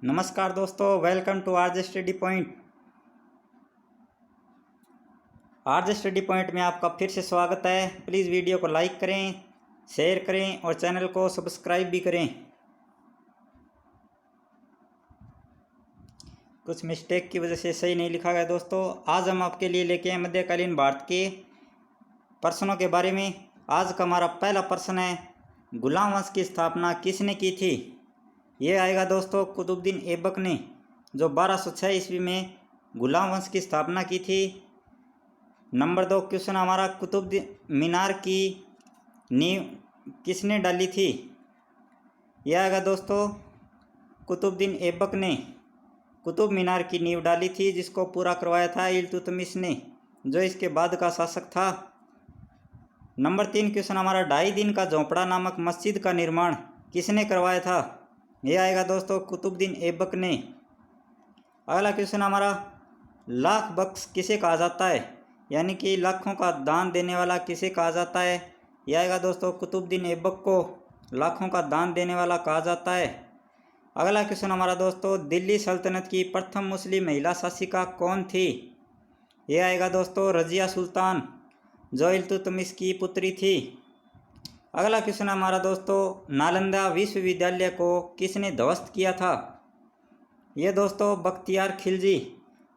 नमस्कार दोस्तों, welcome to RJ study point. RJ study point में आपका फिर से स्वागत है। प्लीज़ वीडियो को लाइक करें, शेयर करें और चैनल को सब्सक्राइब भी करें। कुछ मिस्टेक की वजह से सही नहीं लिखा गया दोस्तों। आज हम आपके लिए लेके आए मध्यकालीन भारत के प्रश्नों के बारे में। आज का हमारा पहला प्रश्न है, गुलाम वंश की स्थापना किसने की थी? ये आएगा दोस्तों कुतुबुद्दीन ऐबक ने, जो 1206 ईस्वी में गुलाम वंश की स्थापना की थी। नंबर 2 क्वेश्चन हमारा, कुतुब मीनार की नींव किसने डाली थी? यह आएगा दोस्तों कुतुबुद्दीन ऐबक ने कुतुब मीनार की नींव डाली थी, जिसको पूरा करवाया था इल्तुतमिश ने, जो इसके बाद का शासक था। नंबर 3 क्वेश्चन हमारा, 2.5 दिन का झोंपड़ा नामक मस्जिद का निर्माण किसने करवाया था? यह आएगा दोस्तों कुतुबुद्दीन ऐबक ने। अगला क्वेश्चन हमारा, लाख बख्श किसे कहा जाता है? यानी कि लाखों का दान देने वाला किसे कहा जाता है? यह आएगा दोस्तों कुतुबुद्दीन ऐबक को लाखों का दान देने वाला कहा जाता है। अगला क्वेश्चन हमारा दोस्तों, दिल्ली सल्तनत की प्रथम मुस्लिम महिला शासिका कौन थी? यह आएगा दोस्तों रजिया सुल्तान, जो इल्तुतमिश की पुत्री थी। अगला क्वेश्चन हमारा दोस्तों, नालंदा विश्वविद्यालय को किसने ध्वस्त किया था? ये दोस्तों बख्तियार खिलजी,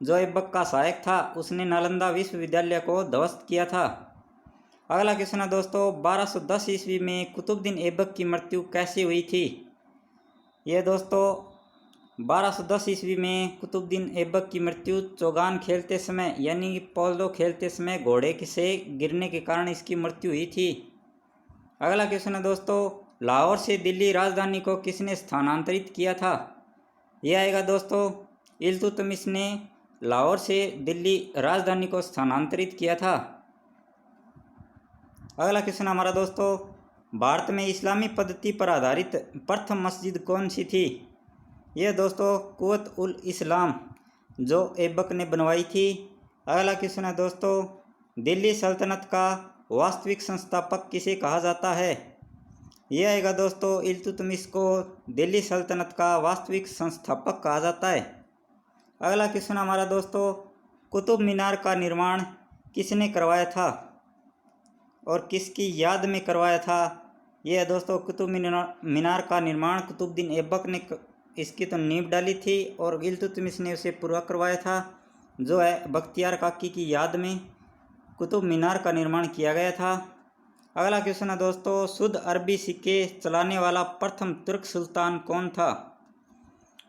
जो ऐबक का सहायक था, उसने नालंदा विश्वविद्यालय को ध्वस्त किया था। अगला क्वेश्चन है दोस्तों, 1210 ईस्वी में कुतुबुद्दीन ऐबक की मृत्यु कैसे हुई थी? ये दोस्तों 1210 ईस्वी में कुतुबुद्दीन ऐबक की मृत्यु चौगान खेलते समय यानी पोलो खेलते समय घोड़े से गिरने के कारण इसकी मृत्यु हुई थी। अगला क्वेश्चन है दोस्तों, लाहौर से दिल्ली राजधानी को किसने स्थानांतरित किया था? यह आएगा दोस्तों इल्तुतमिश ने लाहौर से दिल्ली राजधानी को स्थानांतरित किया था। अगला क्वेश्चन हमारा दोस्तों, भारत में इस्लामी पद्धति पर आधारित प्रथम मस्जिद कौन सी थी? यह दोस्तों कुव्वत उल इस्लाम, जो ऐबक ने बनवाई थी। अगला क्वेश्चन है दोस्तों, दिल्ली सल्तनत का वास्तविक संस्थापक किसे कहा जाता है? यह आएगा दोस्तों इल्तुतमिश को दिल्ली सल्तनत का वास्तविक संस्थापक कहा जाता है। अगला क्वेश्चन हमारा दोस्तों, कुतुब मीनार का निर्माण किसने करवाया था और किसकी याद में करवाया था? यह दोस्तों कुतुब मीनार का निर्माण कुतुबुद्दीन ऐबक ने इसकी तो नींव डाली थी और इल्तुतमिश ने उसे पूरा करवाया था, जो है बख्तियार काकी की याद में कुतुब मीनार का निर्माण किया गया था। अगला क्वेश्चन है दोस्तों, शुद्ध अरबी सिक्के चलाने वाला प्रथम तुर्क सुल्तान कौन था?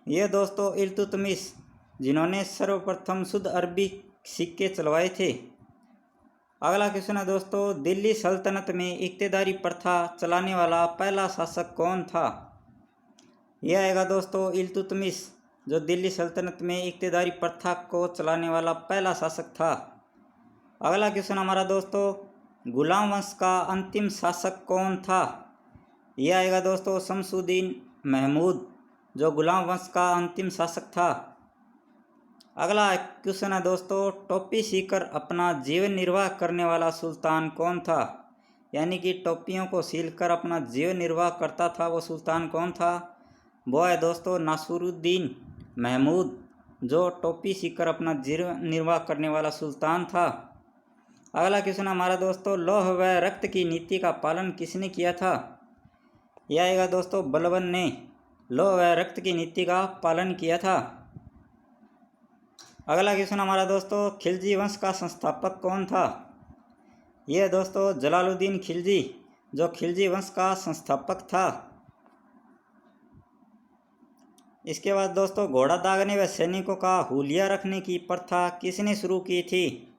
यह दोस्तों इल्तुतमिश, जिन्होंने सर्वप्रथम शुद्ध अरबी सिक्के चलवाए थे। अगला क्वेश्चन है दोस्तों, दिल्ली सल्तनत में इक्तेदारी प्रथा चलाने वाला पहला शासक कौन था? यह आएगा दोस्तों इल्तुतमिश, जो दिल्ली सल्तनत में इक्तेदारी प्रथा को चलाने वाला पहला शासक था। अगला क्वेश्चन हमारा दोस्तों, गुलाम वंश का अंतिम शासक कौन था? यह आएगा दोस्तों शमसुद्दीन महमूद, जो गुलाम वंश का अंतिम शासक था। अगला क्वेश्चन है दोस्तों, टोपी सीकर अपना जीवन निर्वाह करने वाला सुल्तान कौन था? यानी कि टोपियों को सीलकर अपना जीवन निर्वाह करता था, वो सुल्तान कौन था? वो है दोस्तों नासिरुद्दीन महमूद, जो टोपी सीकर अपना जीवन निर्वाह करने वाला सुल्तान था। अगला क्वेश्चन हमारा दोस्तों, लौह व रक्त की नीति का पालन किसने किया था? यह आएगा दोस्तों बलबन ने लौह व रक्त की नीति का पालन किया था। अगला क्वेश्चन हमारा दोस्तों, खिलजी वंश का संस्थापक कौन था? यह दोस्तों जलालुद्दीन खिलजी, जो खिलजी वंश का संस्थापक था। इसके बाद दोस्तों, घोड़ा दागने व सैनिकों का हुलिया रखने की प्रथा किसने शुरू की थी?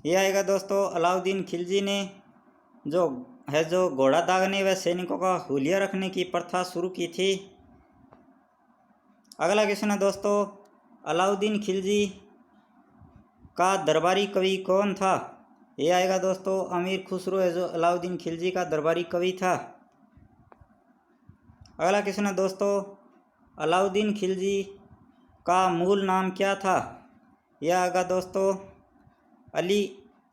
यह आएगा दोस्तों अलाउद्दीन खिलजी ने, जो घोड़ा दागने व सैनिकों का हुलिया रखने की प्रथा शुरू की थी। अगला क्वेश्चन है दोस्तों, अलाउद्दीन खिलजी का दरबारी कवि कौन था? यह आएगा दोस्तों अमीर खुसरो है, जो अलाउद्दीन खिलजी का दरबारी कवि था। अगला क्वेश्चन है दोस्तों, अलाउद्दीन खिलजी का मूल नाम क्या था? यह आएगा दोस्तों अली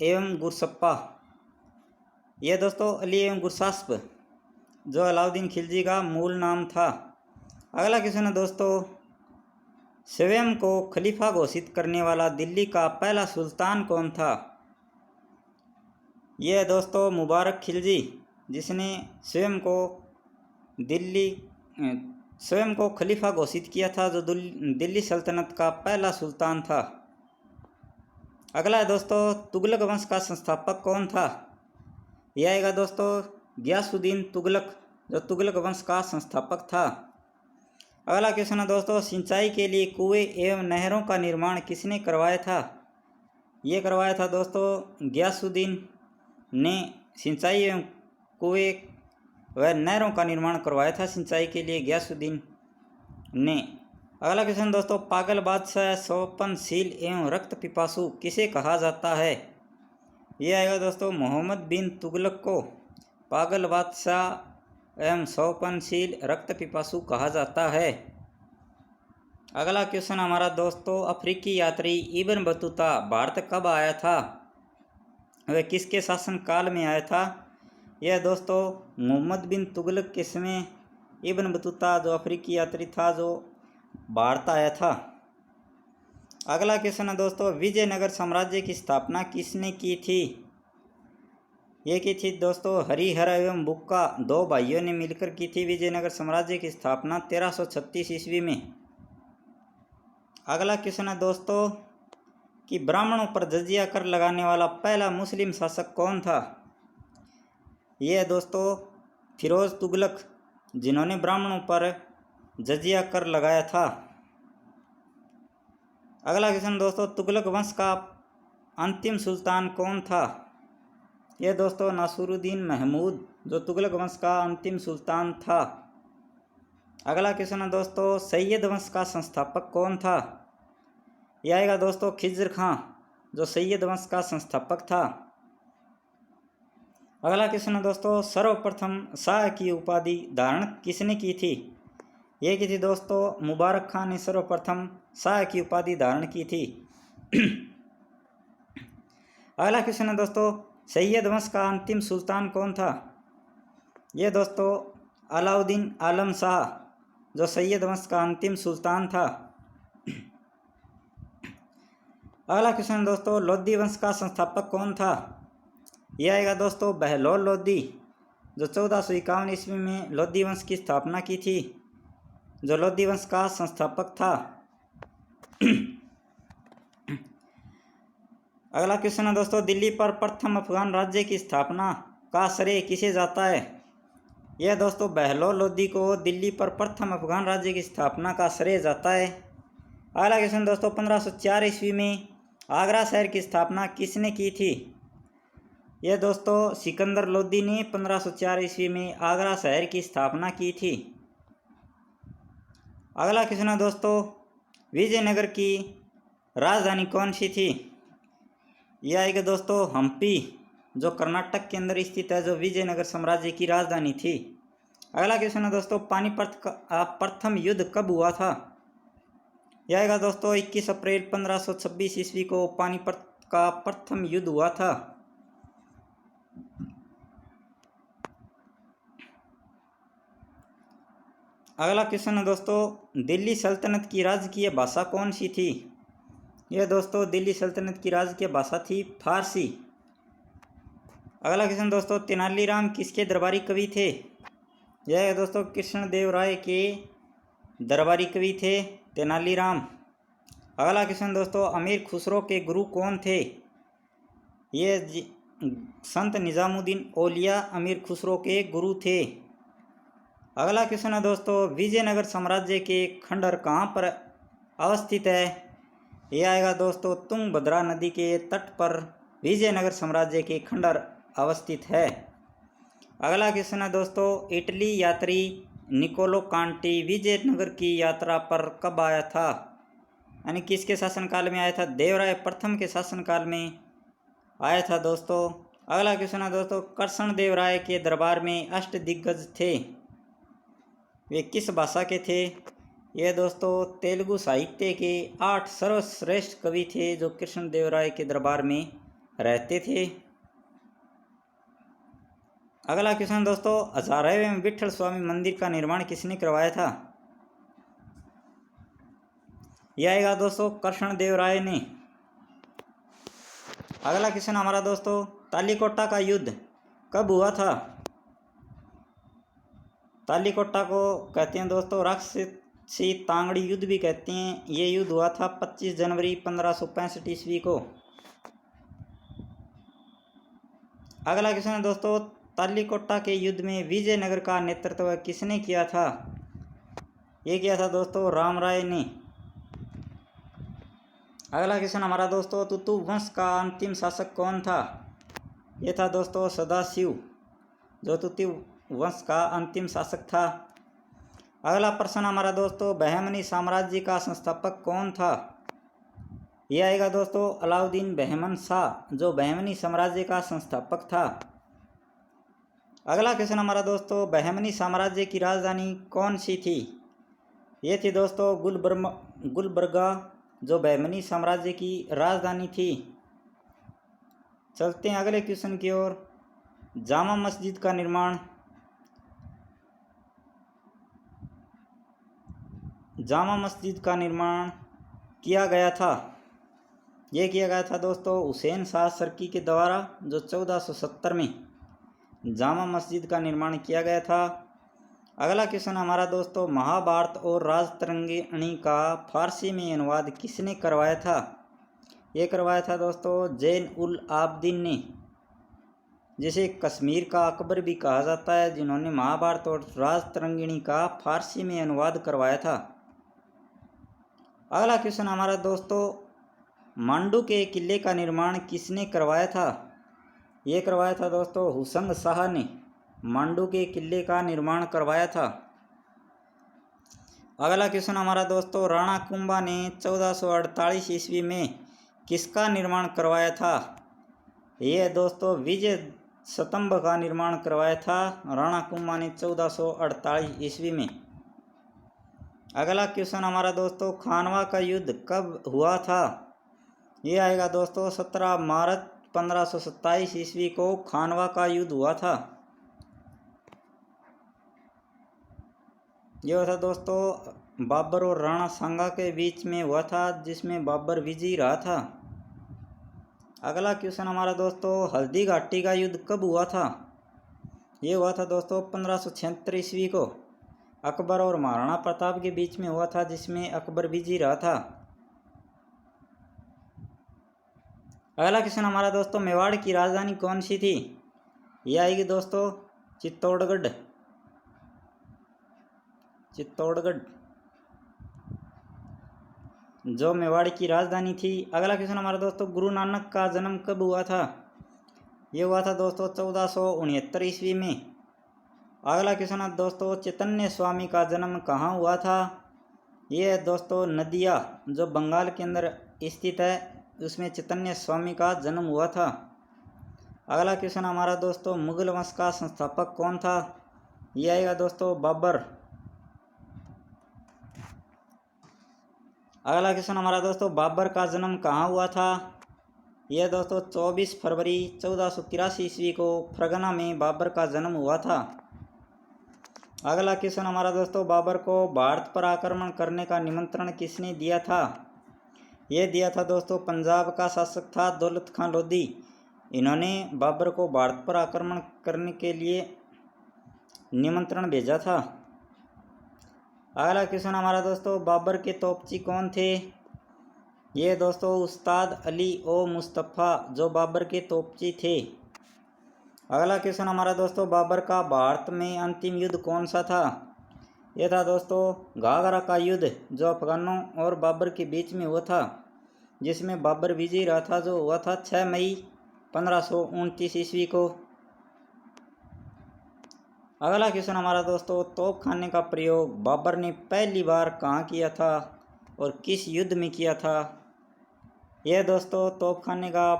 एवं गुरसप्पा। यह दोस्तों अली एवं गुरसास्प, जो अलाउद्दीन खिलजी का मूल नाम था। अगला क्वेश्चन है दोस्तों, स्वयं को खलीफा घोषित करने वाला दिल्ली का पहला सुल्तान कौन था? यह दोस्तों मुबारक खिलजी, जिसने स्वयं को खलीफा घोषित किया था, जो दिल्ली सल्तनत का पहला सुल्तान था। अगला है दोस्तों, तुगलक वंश का संस्थापक कौन था? यह आएगा दोस्तों गियासुद्दीन तुगलक, जो तुगलक वंश का संस्थापक था। अगला क्वेश्चन है दोस्तों, सिंचाई के लिए कुएं एवं नहरों का निर्माण किसने करवाया था? ये करवाया था दोस्तों गियासुद्दीन ने सिंचाई एवं कुएं व नहरों का निर्माण करवाया था सिंचाई के लिए गियासुद्दीन ने। अगला क्वेश्चन दोस्तों, पागल बादशाह, सौपनशील एवं रक्त पिपासु किसे कहा जाता है? ये आएगा दोस्तों मोहम्मद बिन तुगलक को पागल बादशाह एवं सौपनशील रक्त पिपासु कहा जाता है। अगला क्वेश्चन हमारा दोस्तों, अफ्रीकी यात्री इब्न बतूता भारत कब आया था? वह किसके शासनकाल में आया था? यह दोस्तों मोहम्मद बिन तुगलक के समय इब्न बतूता जो अफ्रीकी यात्री था, जो भारत आया था। अगला क्वेश्चन है दोस्तों, विजयनगर साम्राज्य की स्थापना किसने की थी? ये की थी दोस्तों हरिहर एवं बुक्का, दो भाइयों ने मिलकर की थी विजयनगर साम्राज्य की स्थापना 1336 ईस्वी में। अगला क्वेश्चन है दोस्तों कि ब्राह्मणों पर जजिया कर लगाने वाला पहला मुस्लिम शासक कौन था? यह दोस्तों फिरोज तुगलक, जिन्होंने ब्राह्मणों पर जजिया कर लगाया था। अगला क्वेश्चन दोस्तों, तुगलक वंश का अंतिम सुल्तान कौन था? यह दोस्तों नासिरुद्दीन महमूद, जो तुगलक वंश का अंतिम सुल्तान था। अगला क्वेश्चन है दोस्तों, सैयद वंश का संस्थापक कौन था? यह आएगा दोस्तों खिज्र खां, जो सैयद वंश का संस्थापक था। अगला क्वेश्चन है दोस्तों, सर्वप्रथम शाह की उपाधि धारण किसने की थी? यह की थी दोस्तों मुबारक खां ने सर्वप्रथम शाह की उपाधि धारण की थी। अगला क्वेश्चन है दोस्तों, सैयद वंश का अंतिम सुल्तान कौन था? यह दोस्तों अलाउद्दीन आलम शाह, जो सैयद वंश का अंतिम सुल्तान था। अगला क्वेश्चन दोस्तों, लोधी वंश का संस्थापक कौन था? यह आएगा दोस्तों बहलोल लोधी, जो 1451 ईस्वी में लोधी वंश की स्थापना की थी, जो लोधी वंश का संस्थापक था। अगला क्वेश्चन है दोस्तों, दिल्ली पर प्रथम अफगान राज्य की स्थापना का श्रेय किसे जाता है? यह दोस्तों बहलोल लोधी को दिल्ली पर प्रथम अफगान राज्य की स्थापना का श्रेय जाता है। अगला क्वेश्चन दोस्तों, 1504 ईस्वी में आगरा शहर की स्थापना किसने की थी? यह दोस्तों सिकंदर लोदी ने 1504 ईस्वी में आगरा शहर की स्थापना की थी। अगला क्वेश्चन है दोस्तों, विजयनगर की राजधानी कौन सी थी? यह आएगा दोस्तों हम्पी, जो कर्नाटक के अंदर स्थित है, जो विजयनगर साम्राज्य की राजधानी थी। अगला क्वेश्चन है दोस्तों, पानीपत का प्रथम युद्ध कब हुआ था? यह आएगा दोस्तों 21 अप्रैल 1526 ईस्वी को पानीपत का प्रथम युद्ध हुआ था। अगला क्वेश्चन है दोस्तों, दिल्ली सल्तनत की राजकीय भाषा कौन सी थी? यह दोस्तों दिल्ली सल्तनत की राजकीय भाषा थी फारसी। अगला क्वेश्चन दोस्तों, तेनालीराम किसके दरबारी कवि थे? यह है दोस्तों कृष्णदेवराय के दरबारी कवि थे तेनालीराम। अगला क्वेश्चन दोस्तों, अमीर खुसरो के गुरु कौन थे? ये संत निजामुद्दीन औलिया अमीर खुसरो के गुरु थे। अगला क्वेश्चन है दोस्तों, विजयनगर साम्राज्य के खंडहर कहाँ पर अवस्थित है? यह आएगा दोस्तों तुंगभद्रा नदी के तट पर विजयनगर साम्राज्य के खंडहर अवस्थित है। अगला क्वेश्चन है दोस्तों, इटली यात्री निकोलो कांटी विजयनगर की यात्रा पर कब आया था? यानी किसके शासनकाल में आया था? देवराय प्रथम के शासनकाल में आया था दोस्तों। अगला क्वेश्चन है दोस्तों, कृष्ण देवराय के दरबार में अष्टदिग्गज थे, वे किस भाषा के थे? ये दोस्तों तेलुगु साहित्य के 8 सर्वश्रेष्ठ कवि थे, जो कृष्ण देवराय के दरबार में रहते थे। अगला क्वेश्चन दोस्तों, 1000वें विठल स्वामी मंदिर का निर्माण किसने करवाया था? यह आएगा दोस्तों कृष्णदेव राय ने। अगला क्वेश्चन हमारा दोस्तों, तालीकोटा का युद्ध कब हुआ था? तालीकोटा को कहते हैं दोस्तों राक्षसी तांगड़ी युद्ध भी कहते हैं। ये युद्ध हुआ था 25 जनवरी 1565 ईस्वी को। अगला क्वेश्चन है दोस्तों, तालीकोटा के युद्ध में विजयनगर का नेतृत्व किसने किया था? ये किया था दोस्तों राम राय ने। अगला क्वेश्चन हमारा दोस्तों, तुतु वंश का अंतिम शासक कौन था? ये था दोस्तों सदाशिव, जो तुतु वंश का अंतिम शासक था। अगला प्रश्न हमारा दोस्तों, बहमनी साम्राज्य का संस्थापक कौन था? यह आएगा दोस्तों अलाउद्दीन बहमन शाह, जो बहमनी साम्राज्य का संस्थापक था। अगला क्वेश्चन हमारा दोस्तों, बहमनी साम्राज्य की राजधानी कौन सी थी? ये थी दोस्तों गुलबर्गा, जो बहमनी साम्राज्य की राजधानी थी। चलते हैं अगले क्वेश्चन की ओर। जामा मस्जिद का निर्माण किया गया था। यह किया गया था दोस्तों हुसैन शाह शर्की के द्वारा, जो 1470 में जामा मस्जिद का निर्माण किया गया था। अगला क्वेश्चन हमारा दोस्तों, महाभारत और राजतरंगिणी का फारसी में अनुवाद किसने करवाया था? ये करवाया था दोस्तों जैन उल आबदीन ने, जिसे कश्मीर का अकबर भी कहा जाता है, जिन्होंने महाभारत और राजतरंगिणी का फारसी में अनुवाद करवाया था। अगला क्वेश्चन हमारा दोस्तों, मांडू के किले का निर्माण किसने करवाया था? ये करवाया था दोस्तों हुसंग शाह ने मांडू के किले का निर्माण करवाया था। अगला क्वेश्चन हमारा दोस्तों, राणा कुंभा ने 1448 ईस्वी में किसका निर्माण करवाया था? यह दोस्तों विजय स्तंभ का निर्माण करवाया था राणा कुंभा ने 1448 ईस्वी में। अगला क्वेश्चन हमारा दोस्तों, खानवा का युद्ध कब हुआ था? ये आएगा दोस्तों 17 मार्च 1527 ईस्वी को खानवा का युद्ध हुआ था। यह था दोस्तों बाबर और राणा सांगा के बीच में हुआ था, जिसमें बाबर विजयी रहा था। अगला क्वेश्चन हमारा दोस्तों, हल्दी घाटी का युद्ध कब हुआ था? ये हुआ था दोस्तों 1576 ईस्वी को अकबर और महाराणा प्रताप के बीच में हुआ था, जिसमें अकबर विजयी रहा था। अगला क्वेश्चन हमारा दोस्तों, मेवाड़ की राजधानी कौन सी थी? यह आएगी दोस्तों चित्तौड़गढ़। जो मेवाड़ की राजधानी थी। अगला क्वेश्चन हमारा दोस्तों, गुरु नानक का जन्म कब हुआ था? ये हुआ था दोस्तों 1469 ईस्वी में। अगला क्वेश्चन है दोस्तों, चैतन्य स्वामी का जन्म कहाँ हुआ था? ये है दोस्तों नदिया, जो बंगाल के अंदर स्थित है, उसमें चैतन्य स्वामी का जन्म हुआ था। अगला क्वेश्चन हमारा दोस्तों, मुगल वंश का संस्थापक कौन था? ये आएगा दोस्तों बाबर। अगला क्वेश्चन हमारा दोस्तों, बाबर का जन्म कहाँ हुआ था? यह दोस्तों 24 फरवरी 1483 ईस्वी को फरगना में बाबर का जन्म हुआ था। अगला क्वेश्चन हमारा दोस्तों, बाबर को भारत पर आक्रमण करने का निमंत्रण किसने दिया था? यह दिया था दोस्तों पंजाब का शासक था दौलत खान लोधी। इन्होंने बाबर को भारत पर आक्रमण करने के लिए निमंत्रण भेजा था। अगला क्वेश्चन हमारा दोस्तों, बाबर के तोपची कौन थे? ये दोस्तों उस्ताद अली ओ मुस्तफ़ा, जो बाबर के तोपची थे। अगला क्वेश्चन हमारा दोस्तों, बाबर का भारत में अंतिम युद्ध कौन सा था? यह था दोस्तों घाघरा का युद्ध, जो अफगानों और बाबर के बीच में हुआ था, जिसमें बाबर विजयी रहा था, जो हुआ था 6 मई 1529 ईस्वी को। अगला क्वेश्चन हमारा दोस्तों, तोप खाने का प्रयोग बाबर ने पहली बार कहाँ किया था और किस युद्ध में किया था? यह दोस्तों तोप खाने का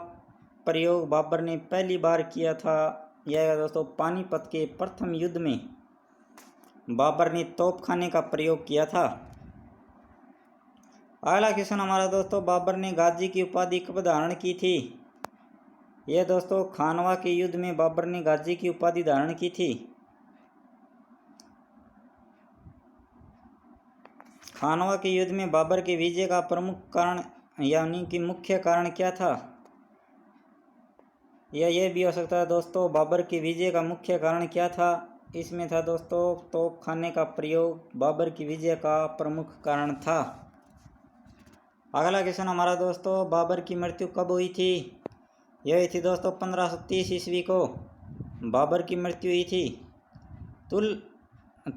प्रयोग बाबर ने पहली बार किया था। यह दोस्तों पानीपत के प्रथम युद्ध में बाबर ने तोप खाने का प्रयोग किया था। अगला क्वेश्चन हमारा दोस्तों, बाबर ने गाजी की उपाधि कब धारण की थी? यह दोस्तों खानवा के युद्ध में बाबर ने गाजी की उपाधि धारण की थी। खानवा के युद्ध में बाबर के विजय का प्रमुख कारण यानी कि मुख्य कारण क्या था? या यह भी हो सकता है दोस्तों, बाबर के विजय का मुख्य कारण क्या था? इसमें था दोस्तों तोपखाने का प्रयोग बाबर की विजय का प्रमुख कारण था। अगला क्वेश्चन हमारा दोस्तों, बाबर की मृत्यु कब हुई थी? यह हुई थी दोस्तों 1530 ईस्वी को बाबर की मृत्यु हुई थी।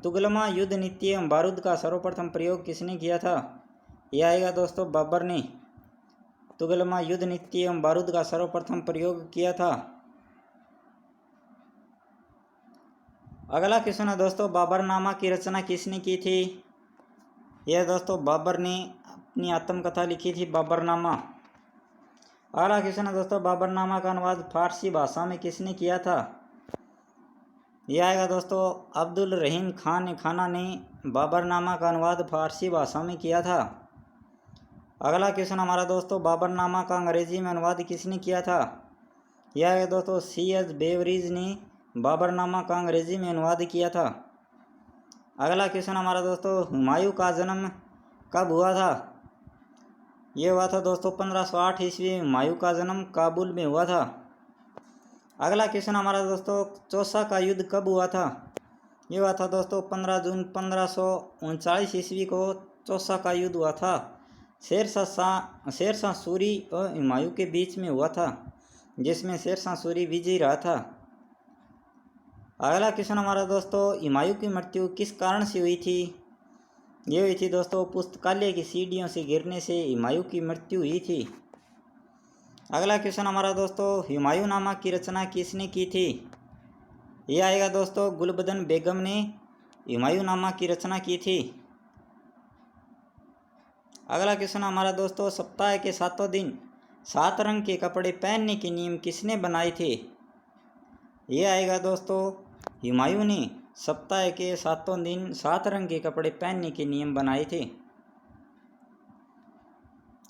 तुगलमा युद्ध नीति एवं बारूद का सर्वप्रथम प्रयोग किसने किया था? यह आएगा दोस्तों बाबर ने तुगलमा युद्ध नीति एवं बारूद का सर्वप्रथम प्रयोग किया था। अगला क्वेश्चन है दोस्तों, बाबरनामा की रचना किसने की थी? यह दोस्तों बाबर ने अपनी आत्मकथा लिखी थी बाबरनामा। अगला क्वेश्चन है दोस्तों, बाबरनामा का अनुवाद फारसी भाषा में किसने किया था? यह आएगा दोस्तों अब्दुल रहीम खाना ने बाबरनामा का अनुवाद फारसी भाषा में किया था। अगला क्वेश्चन हमारा दोस्तों, बाबरनामा का अंग्रेजी में अनुवाद किसने किया था? यह है दोस्तों C.H. बेवरीज ने बाबरनामा का अंग्रेजी में अनुवाद किया था। अगला क्वेश्चन हमारा दोस्तों, हुमायूं का जन्म कब हुआ था? यह हुआ था दोस्तों 1508 ईस्वी में हुमायूं का जन्म काबुल में हुआ था। अगला क्वेश्चन हमारा दोस्तों, चौसा का युद्ध कब हुआ था? यह हुआ था दोस्तों 15 जून 1539 ईस्वी को चौसा का युद्ध हुआ था। शेरशाह सूरी और हुमायूं के बीच में हुआ था, जिसमें शेरशाह सूरी विजयी रहा था। अगला क्वेश्चन हमारा दोस्तों, हुमायूं की मृत्यु किस कारण से हुई थी? ये हुई थी दोस्तों पुस्तकालय की सीढ़ियों से गिरने से हुमायूं की मृत्यु हुई थी। अगला क्वेश्चन हमारा दोस्तों, हुमायूंनामा की रचना किसने की थी? यह आएगा दोस्तों गुलबदन बेगम ने हुमायूंनामा की रचना की थी। अगला क्वेश्चन हमारा दोस्तों, सप्ताह के 7 दिन 7 रंग के कपड़े पहनने के नियम किसने बनाए थे? यह आएगा दोस्तों हुमायूं ने सप्ताह के 7 दिन 7 रंग के कपड़े पहनने के नियम बनाए थे।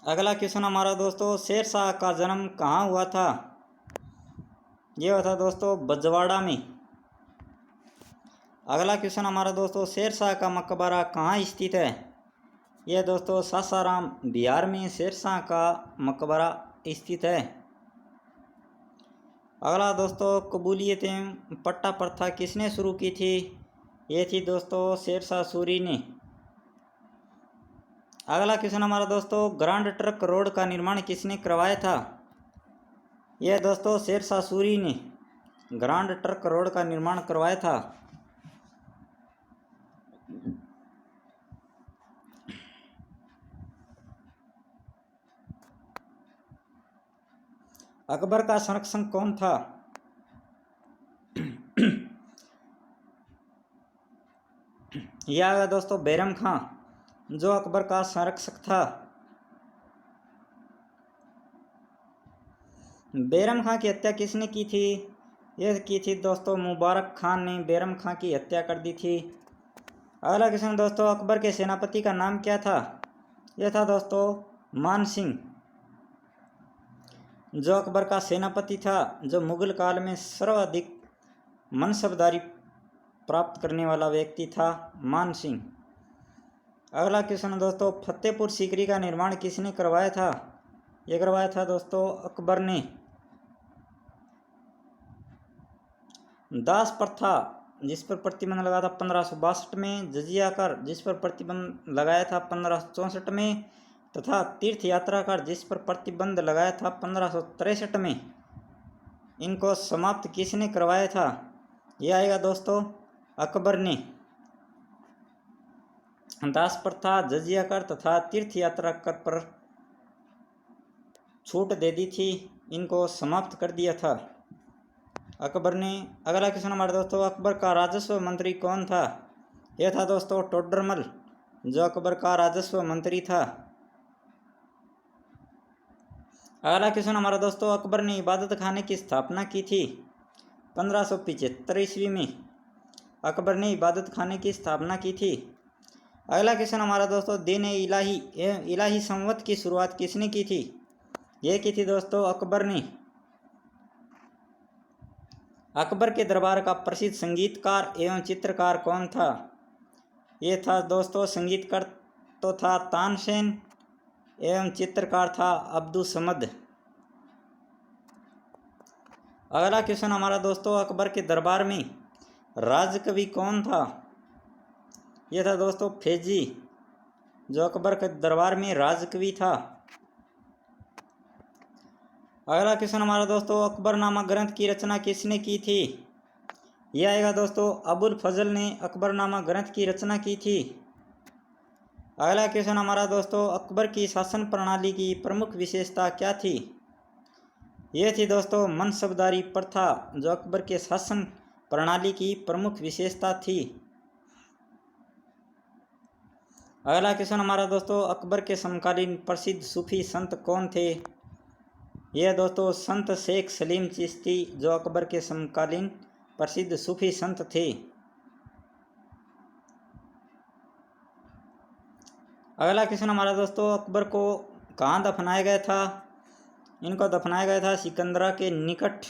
अगला क्वेश्चन हमारा दोस्तों, शेरशाह का जन्म कहाँ हुआ था? यह हुआ था दोस्तों बजवाड़ा में। अगला क्वेश्चन हमारा दोस्तों, शेरशाह का मकबरा कहाँ स्थित है? यह दोस्तों सासाराम बिहार में शेरशाह का मकबरा स्थित है। अगला दोस्तों, कबूलियत एवं पट्टा प्रथा किसने शुरू की थी? ये थी दोस्तों शेरशाह सूरी ने। अगला क्वेश्चन हमारा दोस्तों, ग्रांड ट्रंक रोड का निर्माण किसने करवाया था? यह दोस्तों शेरशाह सूरी ने ग्रांड ट्रंक रोड का निर्माण करवाया था। अकबर का संरक्षक कौन था? यह दोस्तों बैरम खां जो अकबर का संरक्षक था। बैरम खां की हत्या किसने की थी? यह की थी दोस्तों मुबारक खान ने बैरम खां की हत्या कर दी थी। अगला क्वेश्चन दोस्तों, अकबर के सेनापति का नाम क्या था? यह था दोस्तों मान सिंह, जो अकबर का सेनापति था, जो मुगल काल में सर्वाधिक मनसबदारी प्राप्त करने वाला व्यक्ति था, मान सिंह। अगला क्वेश्चन दोस्तों, फतेहपुर सीकरी का निर्माण किसने करवाया था? यह करवाया था दोस्तों अकबर ने। दास प्रथा जिस पर प्रतिबंध लगा था 1562 में, जजिया कर जिस पर प्रतिबंध लगाया था 1564 में, तथा तीर्थ यात्रा कर जिस पर प्रतिबंध लगाया था 1563 में, इनको समाप्त किसने करवाया था? यह आएगा दोस्तों अकबर ने। दास प्रथा, जजिया कर तथा तीर्थ यात्रा कर पर छूट दे दी थी, इनको समाप्त कर दिया था अकबर ने। अगला क्वेश्चन हमारे दोस्तों, अकबर का राजस्व मंत्री कौन था? यह था दोस्तों टोडरमल, जो अकबर का राजस्व मंत्री था। अगला क्वेश्चन हमारा दोस्तों, अकबर ने इबादत खाने की स्थापना की थी 1575 ईस्वी में। अकबर ने इबादत खाने की स्थापना की थी। अगला क्वेश्चन हमारा दोस्तों, दिन इलाही एवं इलाही संवत की शुरुआत किसने की थी? यह की थी दोस्तों अकबर ने। अकबर के दरबार का प्रसिद्ध संगीतकार एवं चित्रकार कौन था? यह था दोस्तों संगीतकार तो था तानसेन एवं चित्रकार था अब्दुल समद। अगला क्वेश्चन हमारा दोस्तों, अकबर के दरबार में राजकवि कौन था? यह था दोस्तों फैजी, जो अकबर के दरबार में राजकवि था। अगला क्वेश्चन हमारा दोस्तों, अकबरनामा ग्रंथ की रचना किसने की थी? यह आएगा दोस्तों अबुल फजल ने अकबरनामा ग्रंथ की रचना की थी। अगला क्वेश्चन हमारा दोस्तों, अकबर की शासन प्रणाली की प्रमुख विशेषता क्या थी? यह थी दोस्तों मनसबदारी प्रथा, जो अकबर के शासन प्रणाली की प्रमुख विशेषता थी। अगला क्वेश्चन हमारा दोस्तों, अकबर के समकालीन प्रसिद्ध सूफी संत कौन थे? यह दोस्तों संत शेख सलीम चिश्ती, जो अकबर के समकालीन प्रसिद्ध सूफी संत थे। अगला क्वेश्चन हमारा दोस्तों, अकबर को कहाँ दफनाया गया था? इनको दफनाया गया था सिकंदरा के निकट।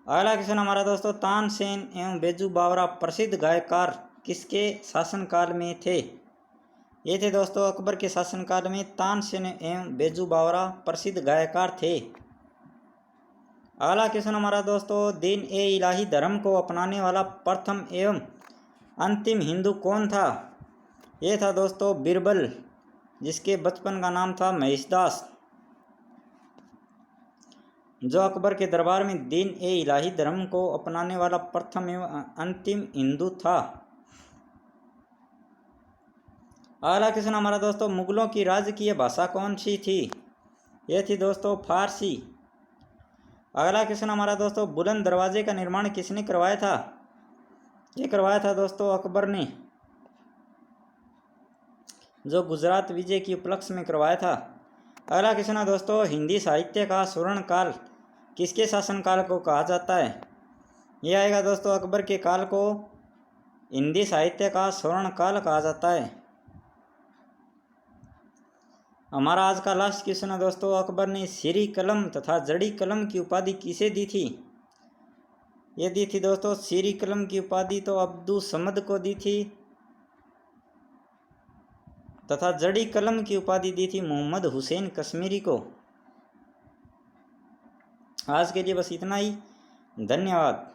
अगला क्वेश्चन हमारा दोस्तों, तानसेन एवं बेजू बावरा प्रसिद्ध गायकार किसके शासनकाल में थे? ये थे दोस्तों अकबर के शासनकाल में तानसेन एवं बेजू बावरा प्रसिद्ध गायकार थे। अगला क्वेश्चन हमारा दोस्तों, दीन ए इलाही धर्म को अपनाने वाला प्रथम एवं अंतिम हिंदू कौन था? ये था दोस्तों बिरबल, जिसके बचपन का नाम था महेशदास, जो अकबर के दरबार में दीन ए इलाही धर्म को अपनाने वाला प्रथम एवं अंतिम हिंदू था। अगला क्वेश्चन हमारा दोस्तों, मुगलों की राजकीय भाषा कौन सी थी? यह थी दोस्तों फारसी। अगला क्वेश्चन हमारा दोस्तों, बुलंद दरवाजे का निर्माण किसने करवाया था? ये करवाया था दोस्तों अकबर ने, जो गुजरात विजय की उपलक्ष्य में करवाया था। अगला क्वेश्चन है दोस्तों, हिंदी साहित्य का स्वर्ण काल किसके शासनकाल को कहा जाता है? यह आएगा दोस्तों अकबर के काल को हिंदी साहित्य का स्वर्ण काल कहा जाता है। हमारा आज का लास्ट क्वेश्चन है दोस्तों, अकबर ने सीरी कलम तथा जड़ी कलम की उपाधि किसे दी थी? ये दी थी दोस्तों सीरी कलम की उपाधि तो अब्दुल समद को दी थी, तथा जड़ी कलम की उपाधि दी थी मोहम्मद हुसैन कश्मीरी को। आज के लिए बस इतना ही, धन्यवाद।